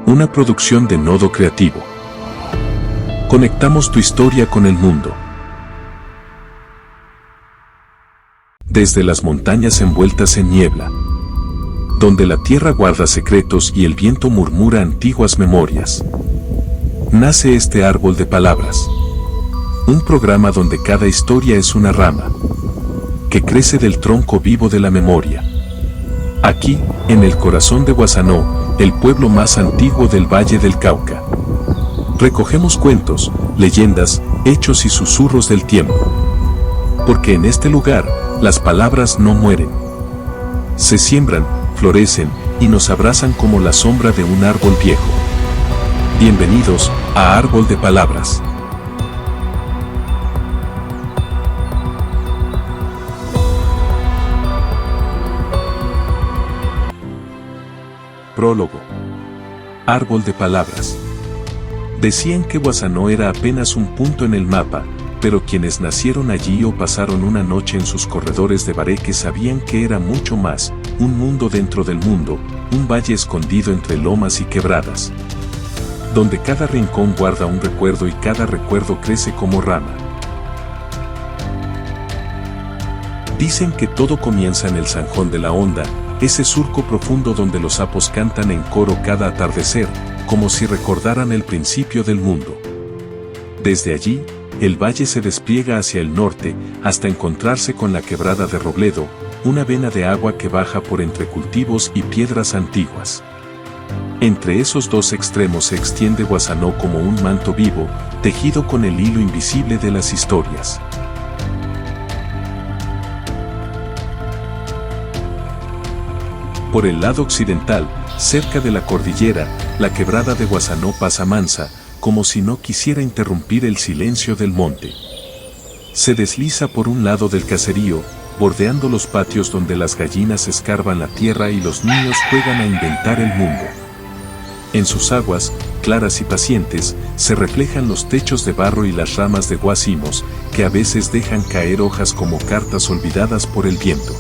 Una producción de Nodo Creativo. Conectamos tu historia con el mundo. Desde las montañas envueltas en niebla, donde la tierra guarda secretos y el viento murmura antiguas memorias, nace este árbol de palabras. Un programa donde cada historia es una rama que crece del tronco vivo de la memoria. Aquí, en el corazón de Guassanó, el pueblo más antiguo del Valle del Cauca, recogemos cuentos, leyendas, hechos y susurros del tiempo. Porque en este lugar, las palabras no mueren. Se siembran, florecen y nos abrazan como la sombra de un árbol viejo. Bienvenidos a Árbol de Palabras. Prólogo. Árbol de Palabras. Decían que Guassanó era apenas un punto en el mapa, pero quienes nacieron allí o pasaron una noche en sus corredores de Bareque sabían que era mucho más, un mundo dentro del mundo, un valle escondido entre lomas y quebradas, donde cada rincón guarda un recuerdo y cada recuerdo crece como rama. Dicen que todo comienza en el Zanjón de la Honda, ese surco profundo donde los sapos cantan en coro cada atardecer, como si recordaran el principio del mundo. Desde allí, el valle se despliega hacia el norte, hasta encontrarse con la quebrada de Robledo, una vena de agua que baja por entre cultivos y piedras antiguas. Entre esos dos extremos se extiende Guassanó como un manto vivo, tejido con el hilo invisible de las historias. Por el lado occidental, cerca de la cordillera, la quebrada de Guassanó pasa mansa, como si no quisiera interrumpir el silencio del monte. Se desliza por un lado del caserío, bordeando los patios donde las gallinas escarban la tierra y los niños juegan a inventar el mundo. En sus aguas, claras y pacientes, se reflejan los techos de barro y las ramas de guasimos, que a veces dejan caer hojas como cartas olvidadas por el viento.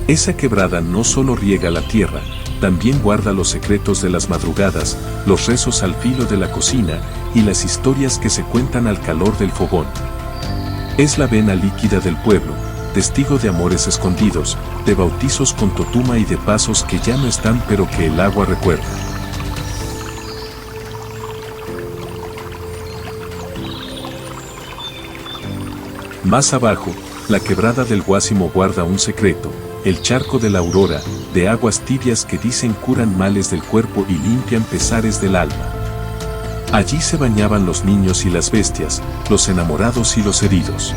Esa quebrada no solo riega la tierra, también guarda los secretos de las madrugadas, los rezos al filo de la cocina y las historias que se cuentan al calor del fogón. Es la vena líquida del pueblo, testigo de amores escondidos, de bautizos con totuma y de pasos que ya no están pero que el agua recuerda. Más abajo, la quebrada del Guásimo guarda un secreto. El charco de la Aurora, de aguas tibias que dicen curan males del cuerpo y limpian pesares del alma. Allí se bañaban los niños y las bestias, los enamorados y los heridos.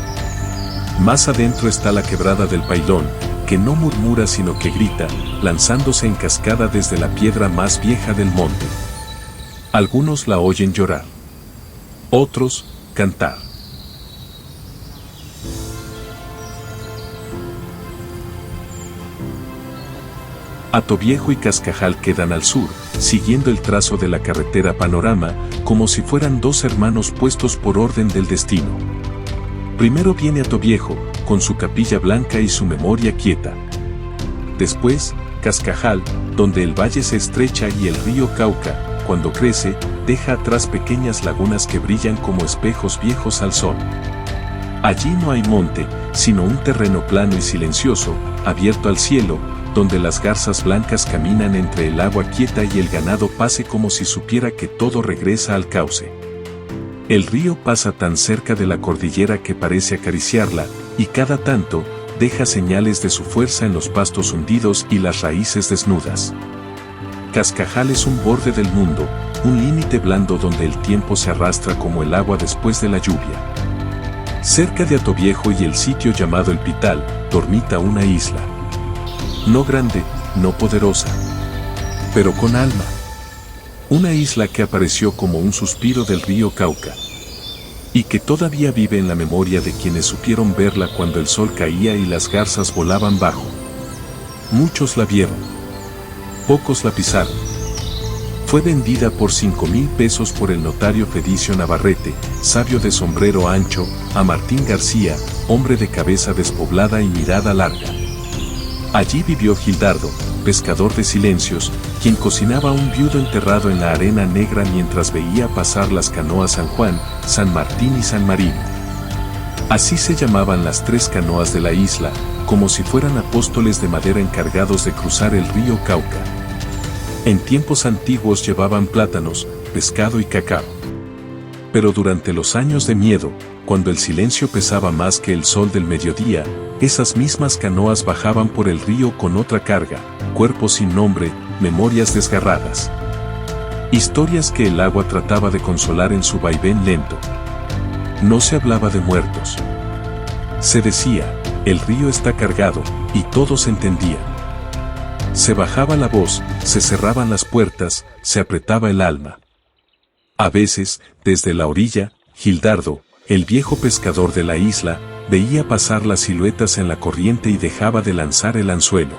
Más adentro está la quebrada del Pailón, que no murmura sino que grita, lanzándose en cascada desde la piedra más vieja del monte. Algunos la oyen llorar. Otros, cantar. Atoviejo y Cascajal quedan al sur, siguiendo el trazo de la carretera Panorama, como si fueran dos hermanos puestos por orden del destino. Primero viene Atoviejo, con su capilla blanca y su memoria quieta. Después, Cascajal, donde el valle se estrecha y el río Cauca, cuando crece, deja atrás pequeñas lagunas que brillan como espejos viejos al sol. Allí no hay monte, sino un terreno plano y silencioso, abierto al cielo, donde las garzas blancas caminan entre el agua quieta y el ganado pase como si supiera que todo regresa al cauce. El río pasa tan cerca de la cordillera que parece acariciarla, y cada tanto, deja señales de su fuerza en los pastos hundidos y las raíces desnudas. Cascajal es un borde del mundo, un límite blando donde el tiempo se arrastra como el agua después de la lluvia. Cerca de Atoviejo y el sitio llamado El Pital, dormita una isla. No grande, no poderosa, pero con alma. Una isla que apareció como un suspiro del río Cauca, y que todavía vive en la memoria de quienes supieron verla cuando el sol caía y las garzas volaban bajo. Muchos la vieron, pocos la pisaron. Fue vendida por 5,000 pesos por el notario Fedicio Navarrete, sabio de sombrero ancho, a Martín García, hombre de cabeza despoblada y mirada larga. Allí vivió Gildardo, pescador de silencios, quien cocinaba a un viudo enterrado en la arena negra mientras veía pasar las canoas San Juan, San Martín y San Marino. Así se llamaban las 3 canoas de la isla, como si fueran apóstoles de madera encargados de cruzar el río Cauca. En tiempos antiguos llevaban plátanos, pescado y cacao. Pero durante los años de miedo, cuando el silencio pesaba más que el sol del mediodía, esas mismas canoas bajaban por el río con otra carga, cuerpos sin nombre, memorias desgarradas. Historias que el agua trataba de consolar en su vaivén lento. No se hablaba de muertos. Se decía, el río está cargado, y todos entendían. Se bajaba la voz, se cerraban las puertas, se apretaba el alma. A veces, desde la orilla, Gildardo, el viejo pescador de la isla, veía pasar las siluetas en la corriente y dejaba de lanzar el anzuelo.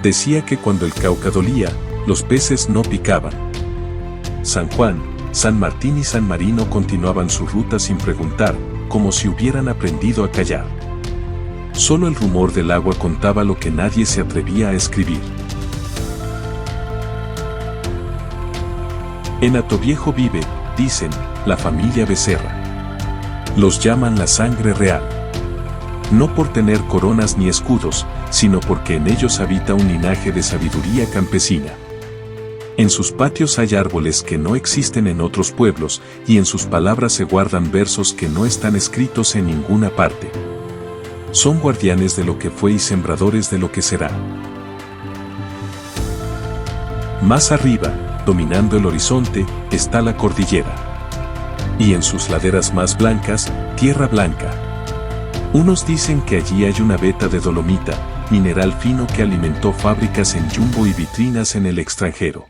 Decía que cuando el Cauca dolía, los peces no picaban. San Juan, San Martín y San Marino continuaban su ruta sin preguntar, como si hubieran aprendido a callar. Solo el rumor del agua contaba lo que nadie se atrevía a escribir. En Hatoviejo vive, dicen, la familia Becerra. Los llaman la sangre real. No por tener coronas ni escudos, sino porque en ellos habita un linaje de sabiduría campesina. En sus patios hay árboles que no existen en otros pueblos, y en sus palabras se guardan versos que no están escritos en ninguna parte. Son guardianes de lo que fue y sembradores de lo que será. Más arriba, dominando el horizonte, está la cordillera. Y en sus laderas más blancas, tierra blanca. Unos dicen que allí hay una veta de dolomita, mineral fino que alimentó fábricas en Jumbo y vitrinas en el extranjero.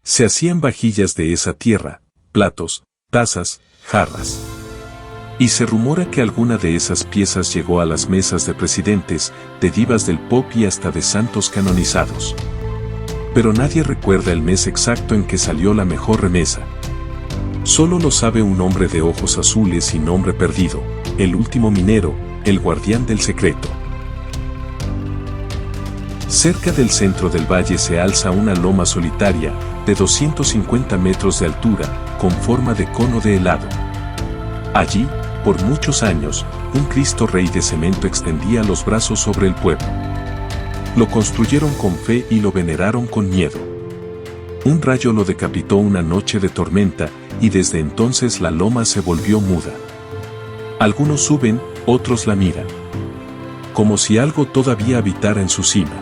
Se hacían vajillas de esa tierra, platos, tazas, jarras. Y se rumora que alguna de esas piezas llegó a las mesas de presidentes, de divas del pop y hasta de santos canonizados. Pero nadie recuerda el mes exacto en que salió la mejor remesa. Solo lo sabe un hombre de ojos azules y nombre perdido, el último minero, el guardián del secreto. Cerca del centro del valle se alza una loma solitaria, de 250 metros de altura, con forma de cono de helado. Allí, por muchos años, un Cristo Rey de cemento extendía los brazos sobre el pueblo. Lo construyeron con fe y lo veneraron con miedo. Un rayo lo decapitó una noche de tormenta, y desde entonces la loma se volvió muda. Algunos suben, otros la miran. Como si algo todavía habitara en su cima.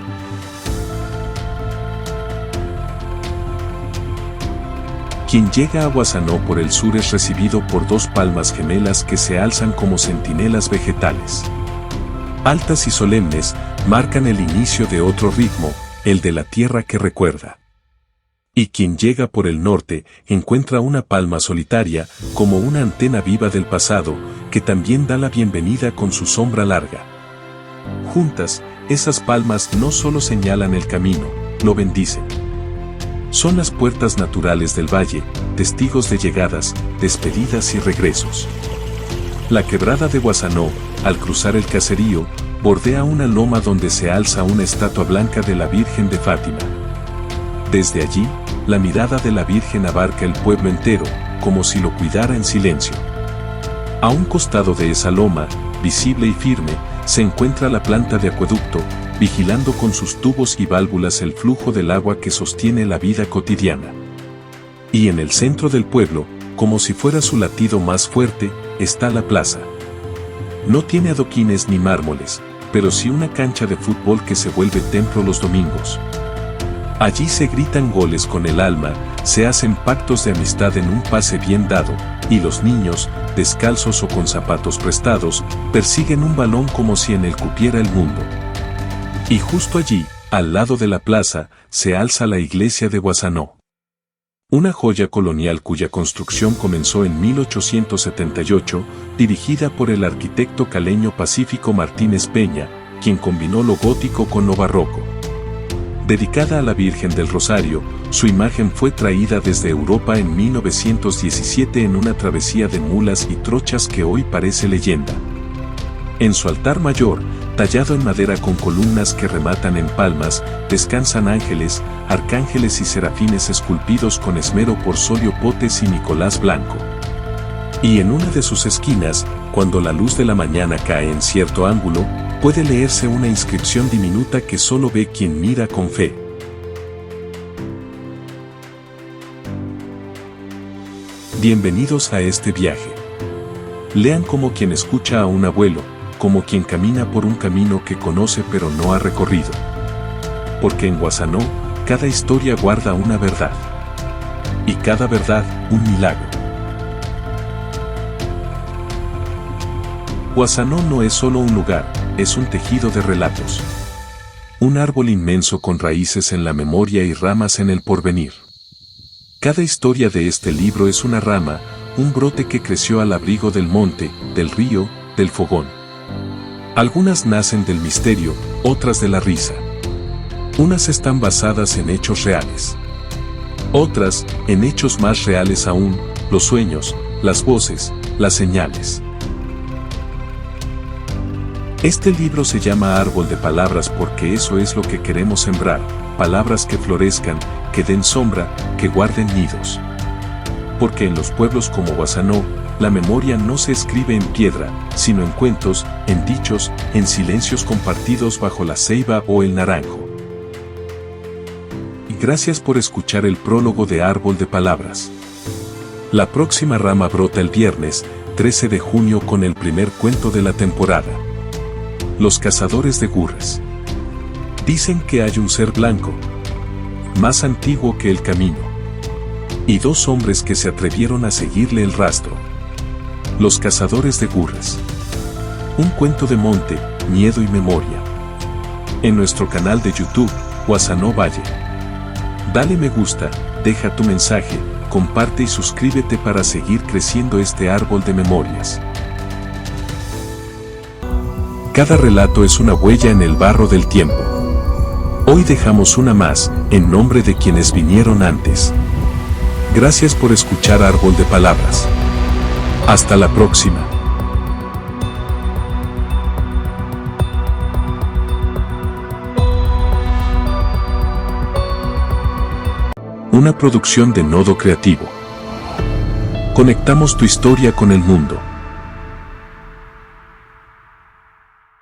Quien llega a Guasanó por el sur es recibido por 2 palmas gemelas que se alzan como centinelas vegetales. Altas y solemnes, marcan el inicio de otro ritmo, el de la tierra que recuerda. Y quien llega por el norte, encuentra una palma solitaria, como una antena viva del pasado, que también da la bienvenida con su sombra larga. Juntas, esas palmas no solo señalan el camino, lo bendicen. Son las puertas naturales del valle, testigos de llegadas, despedidas y regresos. La quebrada de Guasanó, al cruzar el caserío, bordea una loma donde se alza una estatua blanca de la Virgen de Fátima. Desde allí, la mirada de la Virgen abarca el pueblo entero, como si lo cuidara en silencio. A un costado de esa loma, visible y firme, se encuentra la planta de acueducto, vigilando con sus tubos y válvulas el flujo del agua que sostiene la vida cotidiana. Y en el centro del pueblo, como si fuera su latido más fuerte, está la plaza. No tiene adoquines ni mármoles, pero sí una cancha de fútbol que se vuelve templo los domingos. Allí se gritan goles con el alma, se hacen pactos de amistad en un pase bien dado, y los niños, descalzos o con zapatos prestados, persiguen un balón como si en él cupiera el mundo. Y justo allí, al lado de la plaza, se alza la iglesia de Guasanó. Una joya colonial cuya construcción comenzó en 1878, dirigida por el arquitecto caleño Pacífico Martínez Peña, quien combinó lo gótico con lo barroco. Dedicada a la Virgen del Rosario, su imagen fue traída desde Europa en 1917 en una travesía de mulas y trochas que hoy parece leyenda. En su altar mayor, Tallado en madera con columnas que rematan en palmas, descansan ángeles, arcángeles y serafines esculpidos con esmero por Solio Potes y Nicolás Blanco. Y en una de sus esquinas, cuando la luz de la mañana cae en cierto ángulo, puede leerse una inscripción diminuta que solo ve quien mira con fe. Bienvenidos a este viaje. Lean como quien escucha a un abuelo, como quien camina por un camino que conoce pero no ha recorrido. Porque en Guasanó, cada historia guarda una verdad. Y cada verdad, un milagro. Guasanó no es solo un lugar, es un tejido de relatos. Un árbol inmenso con raíces en la memoria y ramas en el porvenir. Cada historia de este libro es una rama, un brote que creció al abrigo del monte, del río, del fogón. Algunas nacen del misterio, otras de la risa. Unas están basadas en hechos reales. Otras, en hechos más reales aún, los sueños, las voces, las señales. Este libro se llama Árbol de Palabras porque eso es lo que queremos sembrar, palabras que florezcan, que den sombra, que guarden nidos. Porque en los pueblos como Guasanó, la memoria no se escribe en piedra, sino en cuentos, en dichos, en silencios compartidos bajo la ceiba o el naranjo. Y gracias por escuchar el prólogo de Árbol de Palabras. La próxima rama brota el viernes, 13 de junio con el primer cuento de la temporada. Los cazadores de gurres. Dicen que hay un ser blanco, más antiguo que el camino, y dos hombres que se atrevieron a seguirle el rastro. Los cazadores de gurres. Un cuento de monte, miedo y memoria. En nuestro canal de YouTube, Guasanó Valle. Dale me gusta, deja tu mensaje, comparte y suscríbete para seguir creciendo este árbol de memorias. Cada relato es una huella en el barro del tiempo. Hoy dejamos una más, en nombre de quienes vinieron antes. Gracias por escuchar Árbol de Palabras. Hasta la próxima. Una producción de Nodo Creativo. Conectamos tu historia con el mundo.